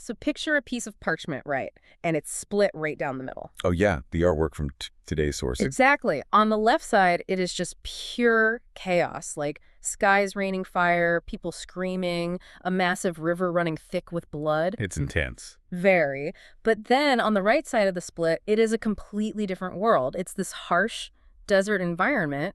So picture a piece of parchment, right? And it's split right down the middle. Oh, yeah, the artwork from today's sources. Exactly. On the left side, it is just pure chaos, like skies raining fire, people screaming, a massive river running thick with blood. It's intense. Very. But then on the right side of the split, it is a completely different world. It's this harsh desert environment,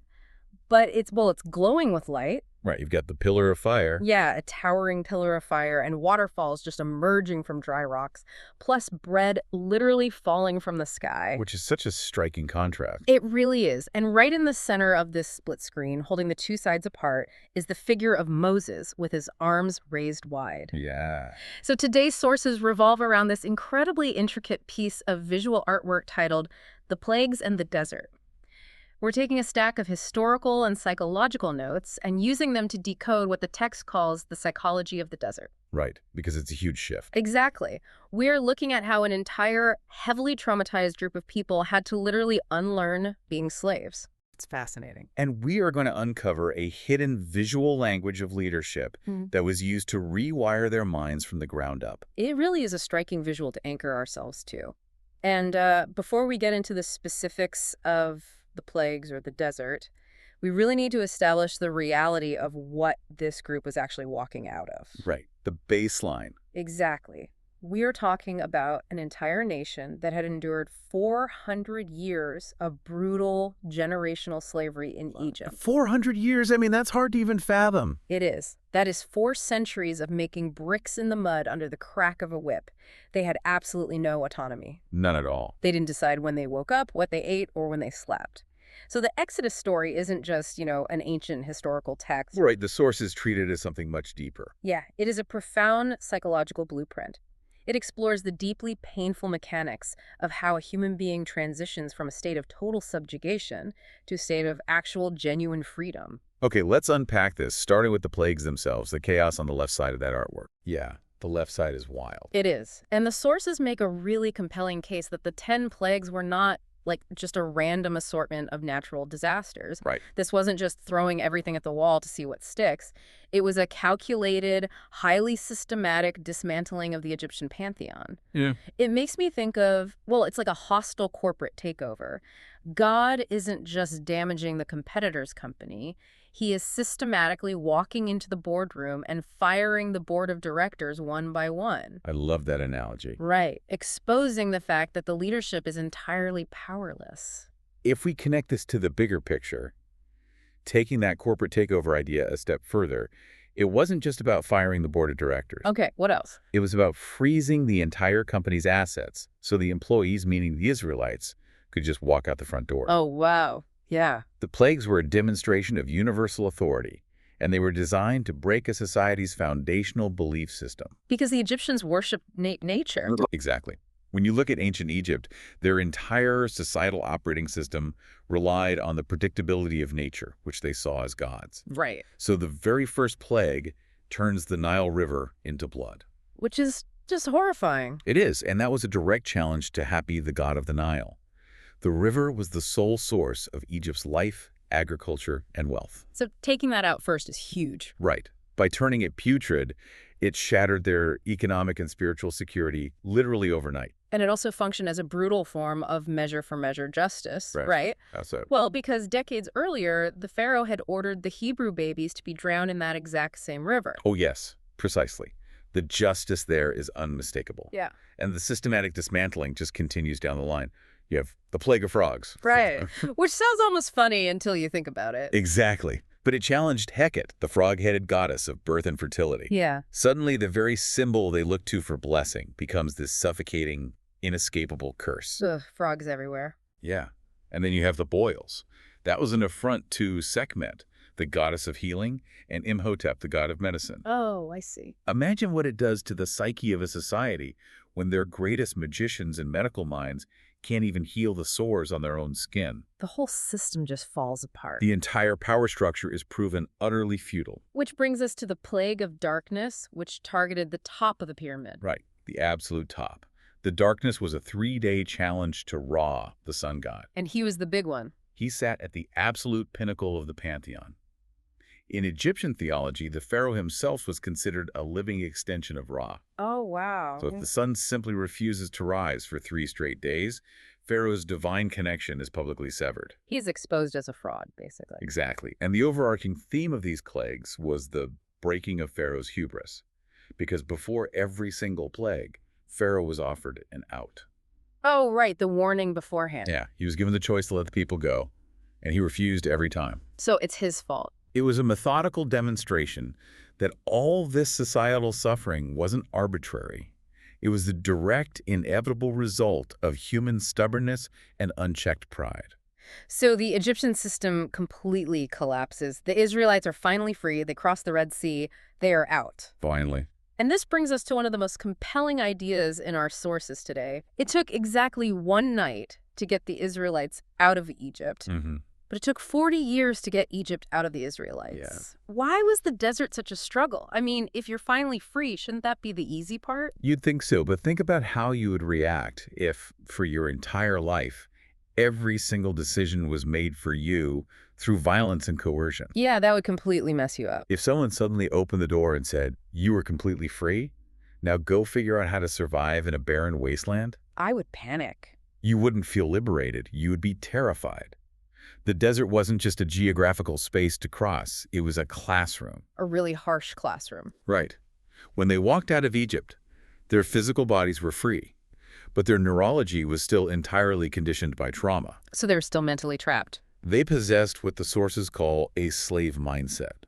but it's glowing with light. Right, you've got the pillar of fire. Yeah, a towering pillar of fire and waterfalls just emerging from dry rocks, plus bread literally falling from the sky. Which is such a striking contrast. It really is. And right in the center of this split screen, holding the two sides apart, is the figure of Moses with his arms raised wide. Yeah. So today's sources revolve around this incredibly intricate piece of visual artwork titled The Plagues and the Desert. We're taking a stack of historical and psychological notes and using them to decode what the text calls the psychology of the desert. Right, because it's a huge shift. Exactly. We're looking at how an entire heavily traumatized group of people had to literally unlearn being slaves. It's fascinating. And we are going to uncover a hidden visual language of leadership that was used to rewire their minds from the ground up. It really is a striking visual to anchor ourselves to. And before we get into the specifics of the plagues or the desert, we really need to establish the reality of what this group was actually walking out of. Right, the baseline. Exactly. We are talking about an entire nation that had endured 400 years of brutal generational slavery in Egypt. 400 years? I mean, that's hard to even fathom. It is. That is 4 centuries of making bricks in the mud under the crack of a whip. They had absolutely no autonomy. None at all. They didn't decide when they woke up, what they ate, or when they slept. So the Exodus story isn't just, an ancient historical text. Right, the sources treat it as something much deeper. Yeah, it is a profound psychological blueprint. It explores the deeply painful mechanics of how a human being transitions from a state of total subjugation to a state of actual, genuine freedom. Okay, let's unpack this, starting with the plagues themselves, the chaos on the left side of that artwork. Yeah, the left side is wild. It is. And the sources make a really compelling case that the 10 plagues were not just a random assortment of natural disasters. Right. This wasn't just throwing everything at the wall to see what sticks. It was a calculated, highly systematic dismantling of the Egyptian pantheon. Yeah. It makes me think of, it's like a hostile corporate takeover. God isn't just damaging the competitor's company. He is systematically walking into the boardroom and firing the board of directors one by one. I love that analogy. Right. Exposing the fact that the leadership is entirely powerless. If we connect this to the bigger picture, taking that corporate takeover idea a step further, it wasn't just about firing the board of directors. Okay, what else? It was about freezing the entire company's assets so the employees, meaning the Israelites, could just walk out the front door. Oh, wow. Yeah. The plagues were a demonstration of universal authority, and they were designed to break a society's foundational belief system. Because the Egyptians worshipped nature. Exactly. When you look at ancient Egypt, their entire societal operating system relied on the predictability of nature, which they saw as gods. Right. So the very first plague turns the Nile River into blood. Which is just horrifying. It is, and that was a direct challenge to Hapi, the god of the Nile. The river was the sole source of Egypt's life, agriculture, and wealth. So taking that out first is huge. Right. By turning it putrid, it shattered their economic and spiritual security literally overnight. And it also functioned as a brutal form of measure-for-measure justice, right? That's it. Well, because decades earlier, the Pharaoh had ordered the Hebrew babies to be drowned in that exact same river. Oh, yes, precisely. The justice there is unmistakable. Yeah. And the systematic dismantling just continues down the line. You have the plague of frogs. Right. Which sounds almost funny until you think about it. Exactly. But it challenged Hecate, the frog-headed goddess of birth and fertility. Yeah. Suddenly, the very symbol they look to for blessing becomes this suffocating, inescapable curse. Ugh, frogs everywhere. Yeah. And then you have the boils. That was an affront to Sekhmet, the goddess of healing, and Imhotep, the god of medicine. Oh, I see. Imagine what it does to the psyche of a society when their greatest magicians and medical minds can't even heal the sores on their own skin. The whole system just falls apart. The entire power structure is proven utterly futile. Which brings us to the plague of darkness, which targeted the top of the pyramid. Right, the absolute top. The darkness was a 3-day challenge to Ra, the sun god. And he was the big one. He sat at the absolute pinnacle of the pantheon. In Egyptian theology, the pharaoh himself was considered a living extension of Ra. Oh, So if wow. the sun simply refuses to rise for 3 straight days, Pharaoh's divine connection is publicly severed. He's exposed as a fraud, basically. Exactly. And the overarching theme of these plagues was the breaking of Pharaoh's hubris. Because before every single plague, Pharaoh was offered an out. Oh, right, the warning beforehand. Yeah, he was given the choice to let the people go, and he refused every time. So it's his fault. It was a methodical demonstration that all this societal suffering wasn't arbitrary. It was the direct, inevitable result of human stubbornness and unchecked pride. So the Egyptian system completely collapses. The Israelites are finally free. They cross the Red Sea. They are out. Finally. And this brings us to one of the most compelling ideas in our sources today. It took exactly one night to get the Israelites out of Egypt, but it took 40 years to get Egypt out of the Israelites. Yeah. Why was the desert such a struggle? I mean, if you're finally free, shouldn't that be the easy part? You'd think so, but think about how you would react if, for your entire life, every single decision was made for you through violence and coercion. Yeah, that would completely mess you up. If someone suddenly opened the door and said, "You are completely free, now go figure out how to survive in a barren wasteland," I would panic. you wouldn't feel liberated. You would be terrified. The desert wasn't just a geographical space to cross. It was a classroom. A really harsh classroom. Right. When they walked out of Egypt, their physical bodies were free, but their neurology was still entirely conditioned by trauma. So they were still mentally trapped. They possessed what the sources call a slave mindset.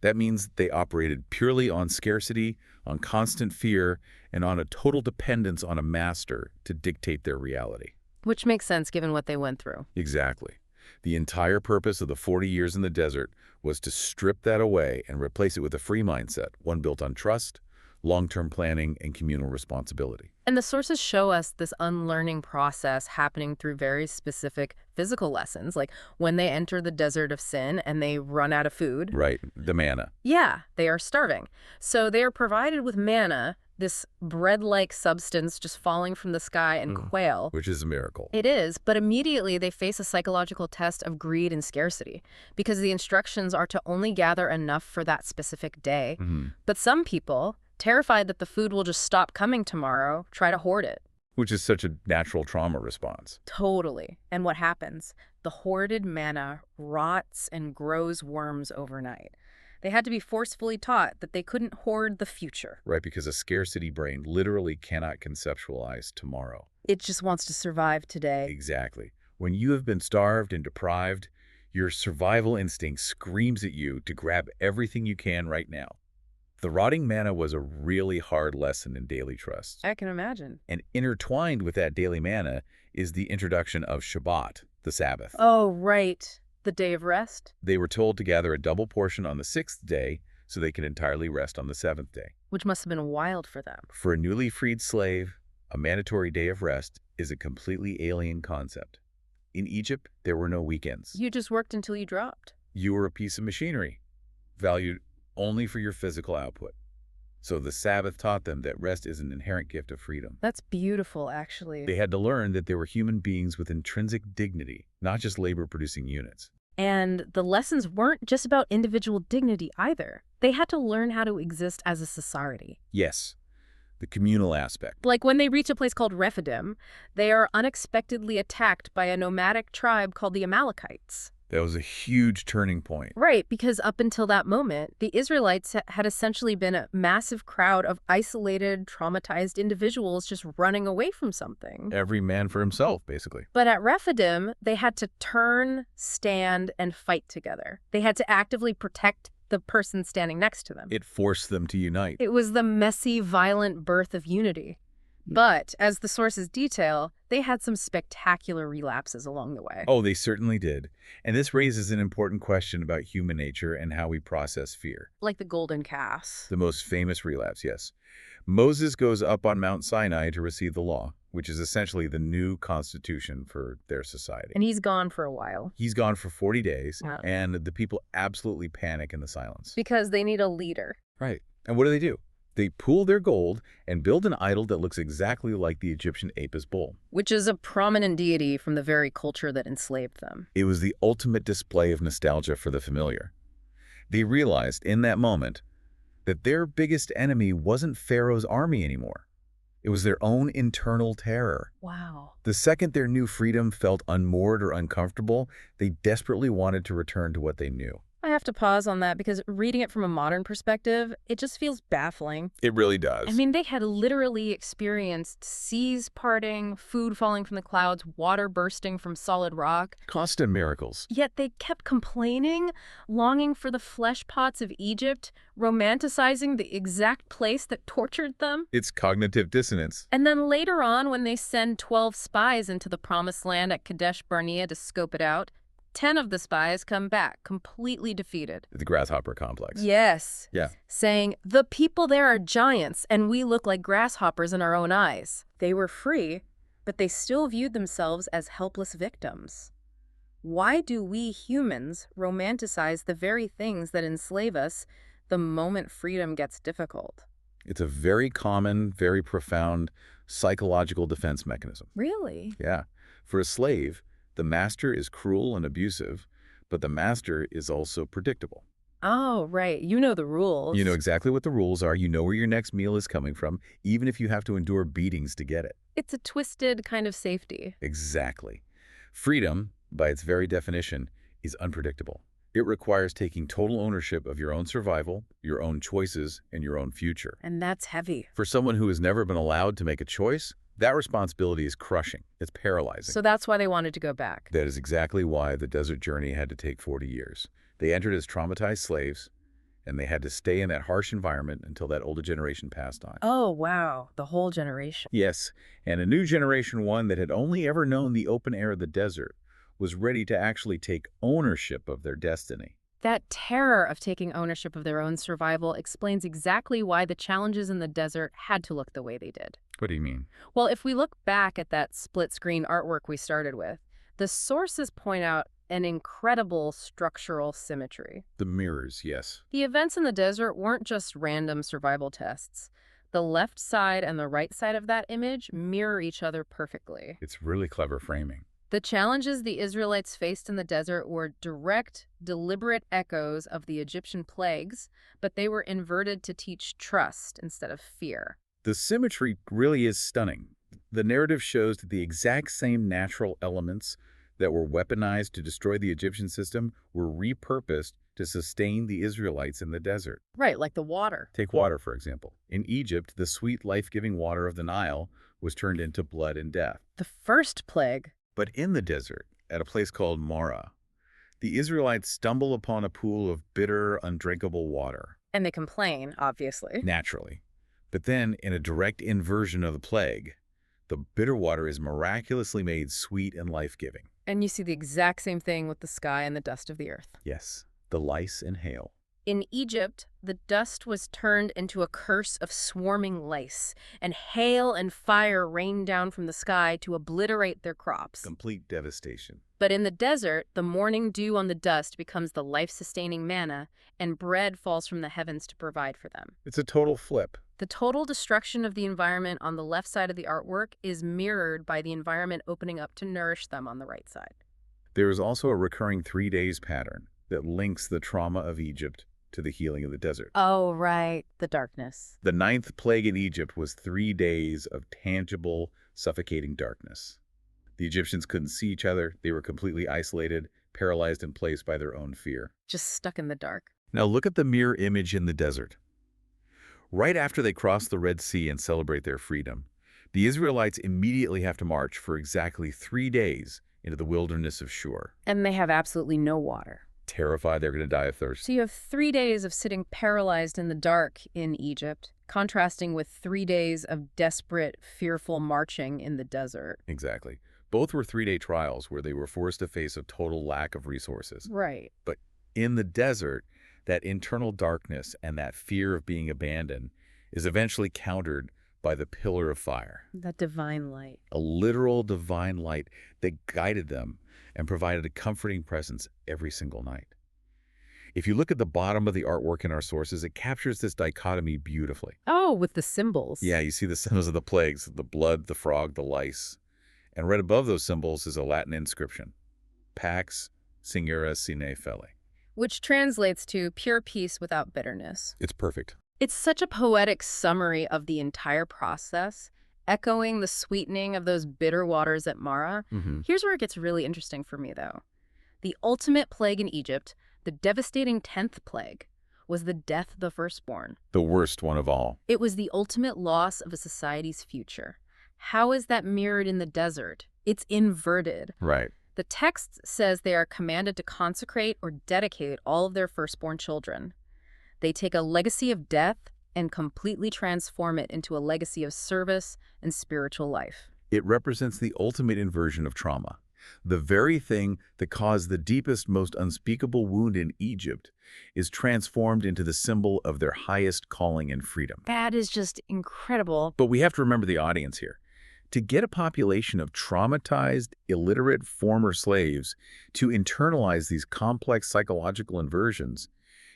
That means they operated purely on scarcity, on constant fear, and on a total dependence on a master to dictate their reality. Which makes sense given what they went through. Exactly. The entire purpose of the 40 years in the desert was to strip that away and replace it with a free mindset, one built on trust, long-term planning, and communal responsibility. And the sources show us this unlearning process happening through very specific physical lessons, like when they enter the desert of sin and they run out of food. Right, the manna. Yeah, they are starving. So they are provided with manna, this bread-like substance just falling from the sky, and quail. Which is a miracle. It is, but immediately they face a psychological test of greed and scarcity because the instructions are to only gather enough for that specific day. But some people, terrified that the food will just stop coming tomorrow, try to hoard it. Which is such a natural trauma response. Totally. And what happens? The hoarded manna rots and grows worms overnight. They had to be forcefully taught that they couldn't hoard the future. Right, because a scarcity brain literally cannot conceptualize tomorrow. It just wants to survive today. Exactly. When you have been starved and deprived, your survival instinct screams at you to grab everything you can right now. The rotting manna was a really hard lesson in daily trust. I can imagine. And intertwined with that daily manna is the introduction of Shabbat, the Sabbath. Oh, right. The day of rest? They were told to gather a double portion on the 6th day so they could entirely rest on the 7th day. Which must have been wild for them. For a newly freed slave, a mandatory day of rest is a completely alien concept. In Egypt, there were no weekends. You just worked until you dropped. You were a piece of machinery, valued only for your physical output. So the Sabbath taught them that rest is an inherent gift of freedom. That's beautiful, actually. They had to learn that they were human beings with intrinsic dignity, not just labor-producing units. And the lessons weren't just about individual dignity either. They had to learn how to exist as a society. Yes, the communal aspect. Like when they reach a place called Rephidim, they are unexpectedly attacked by a nomadic tribe called the Amalekites. That was a huge turning point. Right, because up until that moment, the Israelites had essentially been a massive crowd of isolated, traumatized individuals just running away from something. Every man for himself, basically. But at Rephidim, they had to turn, stand, and fight together. They had to actively protect the person standing next to them. It forced them to unite. It was the messy, violent birth of unity. But, as the sources detail, they had some spectacular relapses along the way. Oh, they certainly did. And this raises an important question about human nature and how we process fear. Like the golden calf. The most famous relapse, yes. Moses goes up on Mount Sinai to receive the law, which is essentially the new constitution for their society. And he's gone for a while. He's gone for 40 days, Wow. and the people absolutely panic in the silence. Because they need a leader. Right. And what do? They pool their gold and build an idol that looks exactly like the Egyptian Apis bull. Which is a prominent deity from the very culture that enslaved them. It was the ultimate display of nostalgia for the familiar. They realized in that moment that their biggest enemy wasn't Pharaoh's army anymore. It was their own internal terror. Wow. The second their new freedom felt unmoored or uncomfortable, they desperately wanted to return to what they knew. I have to pause on that because reading it from a modern perspective, it just feels baffling. It really I does. mean, they had literally experienced seas parting, food falling from the clouds, water bursting from solid rock. Constant miracles. Yet they kept complaining, longing for the flesh pots of Egypt, romanticizing the exact place that tortured them. It's cognitive dissonance. And then later on, when they send 12 spies into the promised land at Kadesh Barnea to scope it out, 10 of the spies come back, completely defeated. The grasshopper complex. Yes. Yeah. Saying, the people there are giants, and we look like grasshoppers in our own eyes. They were free, but they still viewed themselves as helpless victims. Why do we humans romanticize the very things that enslave us the moment freedom gets difficult? It's a very common, very profound psychological defense mechanism. Really? Yeah. For a slave, the master is cruel and abusive, but the master is also predictable. Oh, right. You know the rules. You know exactly what the rules are. You know where your next meal is coming from, even if you have to endure beatings to get it. It's a twisted kind of safety. Exactly. Freedom, by its very definition, is unpredictable. It requires taking total ownership of your own survival, your own choices, and your own future. And that's heavy. For someone who has never been allowed to make a choice, that responsibility is crushing. It's paralyzing. So that's why they wanted to go back. That is exactly why the desert journey had to take 40 years. They entered as traumatized slaves, and they had to stay in that harsh environment until that older generation passed on. Oh, wow. The whole generation. Yes, and a new generation, one that had only ever known the open air of the desert, was ready to actually take ownership of their destiny. That terror of taking ownership of their own survival explains exactly why the challenges in the desert had to look the way they did. What do you mean? Well, if we look back at that split-screen artwork we started with, the sources point out an incredible structural symmetry. The mirrors, yes. The events in the desert weren't just random survival tests. The left side and the right side of that image mirror each other perfectly. It's really clever framing. The challenges the Israelites faced in the desert were direct, deliberate echoes of the Egyptian plagues, but they were inverted to teach trust instead of fear. The symmetry really is stunning. The narrative shows that the exact same natural elements that were weaponized to destroy the Egyptian system were repurposed to sustain the Israelites in the desert. Right, like the water. Take water, for example. In Egypt, the sweet, life-giving water of the Nile was turned into blood and death. The first plague. But in the desert, at a place called Marah, the Israelites stumble upon a pool of bitter, undrinkable water. And they complain, obviously. Naturally. But then, in a direct inversion of the plague, the bitter water is miraculously made sweet and life-giving. And you see the exact same thing with the sky and the dust of the earth. Yes, the lice and hail. In Egypt, the dust was turned into a curse of swarming lice, and hail and fire rained down from the sky to obliterate their crops. Complete devastation. But in the desert, the morning dew on the dust becomes the life-sustaining manna, and bread falls from the heavens to provide for them. It's a total flip. The total destruction of the environment on the left side of the artwork is mirrored by the environment opening up to nourish them on the right side. There is also a recurring 3 days pattern that links the trauma of Egypt to the healing of the desert. Oh, right. The darkness. The 9th plague in Egypt was 3 days of tangible, suffocating darkness. The Egyptians couldn't see each other. They were completely isolated, paralyzed in place by their own fear. Just stuck in the dark. Now look at the mirror image in the desert. Right after they cross the Red Sea and celebrate their freedom, the Israelites immediately have to march for exactly 3 days into the wilderness of Shur. And they have absolutely no water. Terrified they're going to die of thirst. So you have 3 days of sitting paralyzed in the dark in Egypt, contrasting with 3 days of desperate, fearful marching in the desert. Exactly. Both were 3-day trials where they were forced to face a total lack of resources. Right. But in the desert, that internal darkness and that fear of being abandoned is eventually countered by the pillar of fire. That divine light. A literal divine light that guided them and provided a comforting presence every single night. If you look at the bottom of the artwork in our sources, it captures this dichotomy beautifully. Oh, with the symbols. Yeah, you see the symbols of the plagues, the blood, the frog, the lice. And right above those symbols is a Latin inscription, Pax Singura Sine Feli. which translates to pure peace without bitterness. It's perfect. It's such a poetic summary of the entire process, echoing the sweetening of those bitter waters at Mara. Hmm. Here's where it gets really interesting for me, though. The ultimate plague in Egypt, the devastating 10th plague, was the death of the firstborn. The worst one of all. It was the ultimate loss of a society's future. How is that mirrored in the desert? It's inverted. Right. The text says they are commanded to consecrate or dedicate all of their firstborn children. They take a legacy of death and completely transform it into a legacy of service and spiritual life. It represents the ultimate inversion of trauma. The very thing that caused the deepest, most unspeakable wound in Egypt is transformed into the symbol of their highest calling and freedom. That is just incredible. But we have to remember the audience here. To get a population of traumatized, illiterate former slaves to internalize these complex psychological inversions,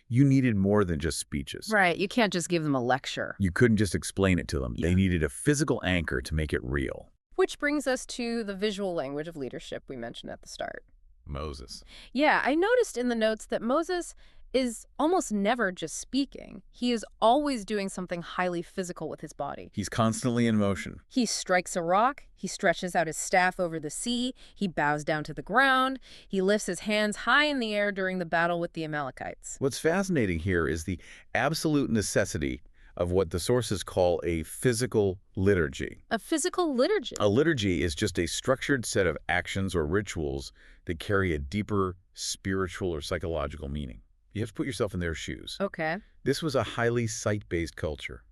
you needed more than just speeches. Right, you can't just give them a lecture. You couldn't just explain it to them. Yeah. They needed a physical anchor to make it real. Which brings us to the visual language of leadership we mentioned at the start. Moses. Yeah, I noticed in the notes that Moses is almost never just speaking. He is always doing something highly physical with his body. He's constantly in motion. He strikes a rock, he stretches out his staff over the sea, he bows down to the ground, he lifts his hands high in the air during the battle with the Amalekites. What's fascinating here is the absolute necessity of what the sources call a physical liturgy. A physical liturgy. A liturgy is just a structured set of actions or rituals that carry a deeper spiritual or psychological meaning. You have to put yourself in their shoes. Okay. This was a highly site-based culture.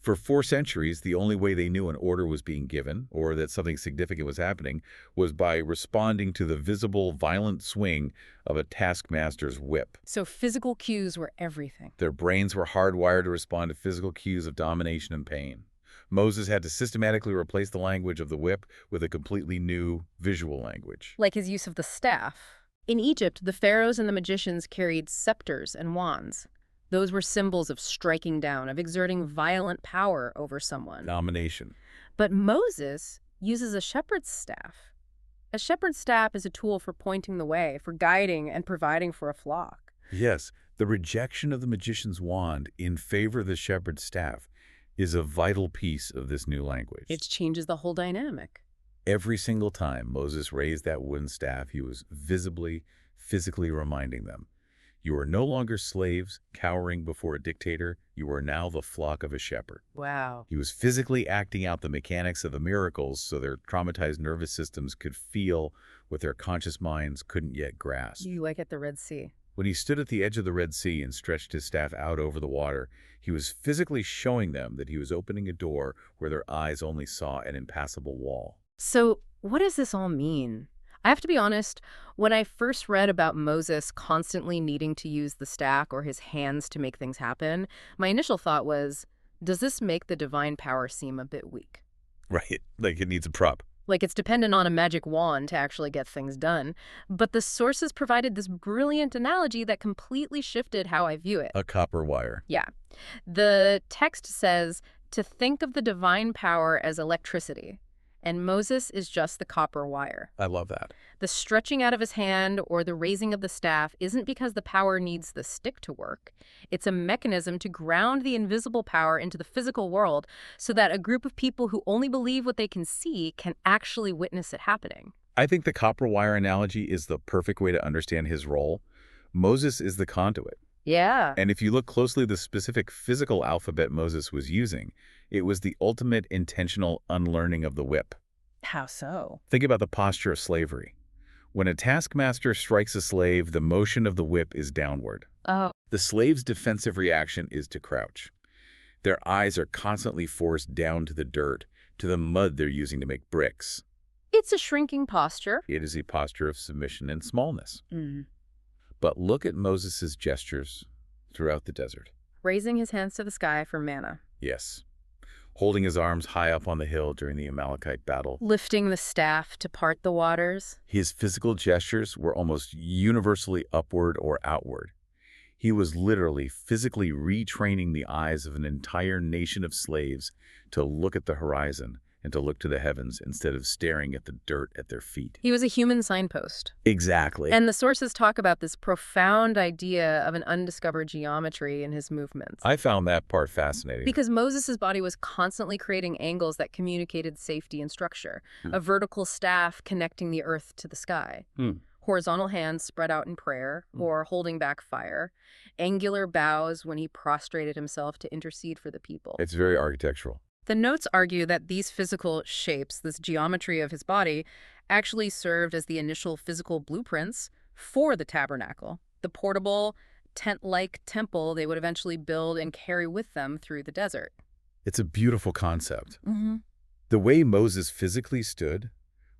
For 4 centuries, the only way they knew an order was being given or that something significant was happening was by responding to the visible, violent swing of a taskmaster's whip. So physical cues were everything. Their brains were hardwired to respond to physical cues of domination and pain. Moses had to systematically replace the language of the whip with a completely new visual language. Like his use of the staff. In Egypt, the pharaohs and the magicians carried scepters and wands. Those were symbols of striking down, of exerting violent power over someone. Domination. But Moses uses a shepherd's staff. A shepherd's staff is a tool for pointing the way, for guiding and providing for a flock. Yes, the rejection of the magician's wand in favor of the shepherd's staff is a vital piece of this new language. It changes the whole dynamic. Every single time Moses raised that wooden staff, he was physically reminding them, you are no longer slaves cowering before a dictator. You are now the flock of a shepherd. Wow. He was physically acting out the mechanics of the miracles so their traumatized nervous systems could feel what their conscious minds couldn't yet grasp. Like at the Red Sea. When he stood at the edge of the Red Sea and stretched his staff out over the water, he was physically showing them that he was opening a door where their eyes only saw an impassable wall. So what does this all mean? I have to be honest, when I first read about Moses constantly needing to use the staff or his hands to make things happen, my initial thought was, does this make the divine power seem a bit weak? Right, like it needs a prop. Like it's dependent on a magic wand to actually get things done. But the sources provided this brilliant analogy that completely shifted how I view it. A copper wire. Yeah. The text says to think of the divine power as electricity. And Moses is just the copper wire. I love that. The stretching out of his hand or the raising of the staff isn't because the power needs the stick to work. It's a mechanism to ground the invisible power into the physical world so that a group of people who only believe what they can see can actually witness it happening. I think the copper wire analogy is the perfect way to understand his role. Moses is the conduit. Yeah. And if you look closely at the specific physical alphabet Moses was using, it was the ultimate intentional unlearning of the whip. How so? Think about the posture of slavery. When a taskmaster strikes a slave, the motion of the whip is downward. Oh. The slave's defensive reaction is to crouch. Their eyes are constantly forced down to the dirt, to the mud they're using to make bricks. It's a shrinking posture. It is a posture of submission and smallness. Mm. But look at Moses' gestures throughout the desert. Raising his hands to the sky for manna. Yes. Holding his arms high up on the hill during the Amalekite battle. Lifting the staff to part the waters. His physical gestures were almost universally upward or outward. He was literally physically retraining the eyes of an entire nation of slaves to look at the horizon and to look to the heavens instead of staring at the dirt at their feet. He was a human signpost. Exactly. And the sources talk about this profound idea of an undiscovered geometry in his movements. I found that part fascinating. Because Moses' body was constantly creating angles that communicated safety and structure. A vertical staff connecting the earth to the sky. Horizontal hands spread out in prayer or holding back fire. Angular bows when he prostrated himself to intercede for the people. It's very architectural. The notes argue that these physical shapes, this geometry of his body, actually served as the initial physical blueprints for the tabernacle, the portable, tent-like temple they would eventually build and carry with them through the desert. It's a beautiful concept. The way Moses physically stood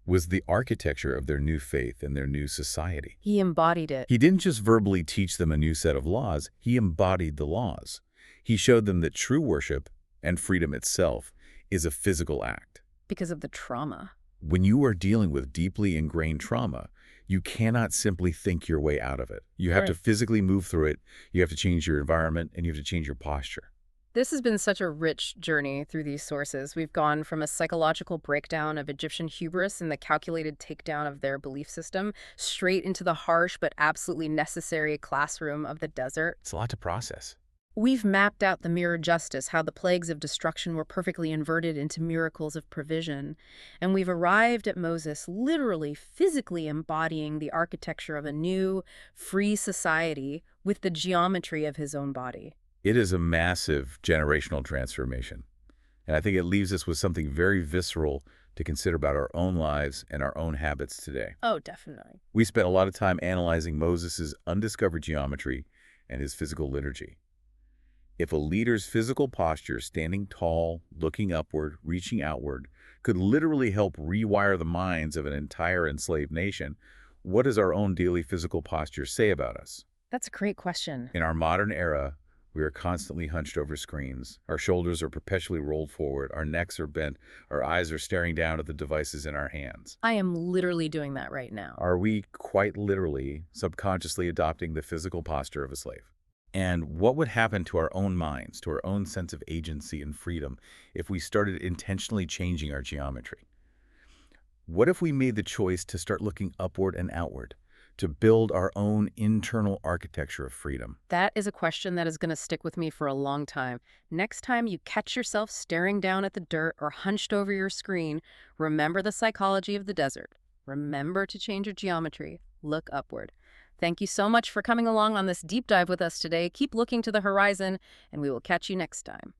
was the architecture of their new faith and their new society. He embodied it. He didn't just verbally teach them a new set of laws, he embodied the laws. He showed them that true worship and freedom itself is a physical act. Because of the trauma. When you are dealing with deeply ingrained trauma, you cannot simply think your way out of it. You have to physically move through it, you have to change your environment, and you have to change your posture. This has been such a rich journey through these sources. We've gone from a psychological breakdown of Egyptian hubris and the calculated takedown of their belief system straight into the harsh but absolutely necessary classroom of the desert. It's a lot to process. We've mapped out the mirror justice, how the plagues of destruction were perfectly inverted into miracles of provision. And we've arrived at Moses literally, physically embodying the architecture of a new, free society with the geometry of his own body. It is a massive generational transformation. And I think it leaves us with something very visceral to consider about our own lives and our own habits today. Oh, definitely. We spent a lot of time analyzing Moses' undiscovered geometry and his physical liturgy. If a leader's physical posture, standing tall, looking upward, reaching outward, could literally help rewire the minds of an entire enslaved nation, what does our own daily physical posture say about us? That's a great question. In our modern era, we are constantly hunched over screens. Our shoulders are perpetually rolled forward. Our necks are bent. Our eyes are staring down at the devices in our hands. I am literally doing that right now. Are we quite literally, subconsciously adopting the physical posture of a slave? And what would happen to our own minds, to our own sense of agency and freedom, if we started intentionally changing our geometry? What if we made the choice to start looking upward and outward, to build our own internal architecture of freedom? That is a question that is going to stick with me for a long time. Next time you catch yourself staring down at the dirt or hunched over your screen, remember the psychology of the desert. Remember to change your geometry. Look upward. Thank you so much for coming along on this deep dive with us today. Keep looking to the horizon, and we will catch you next time.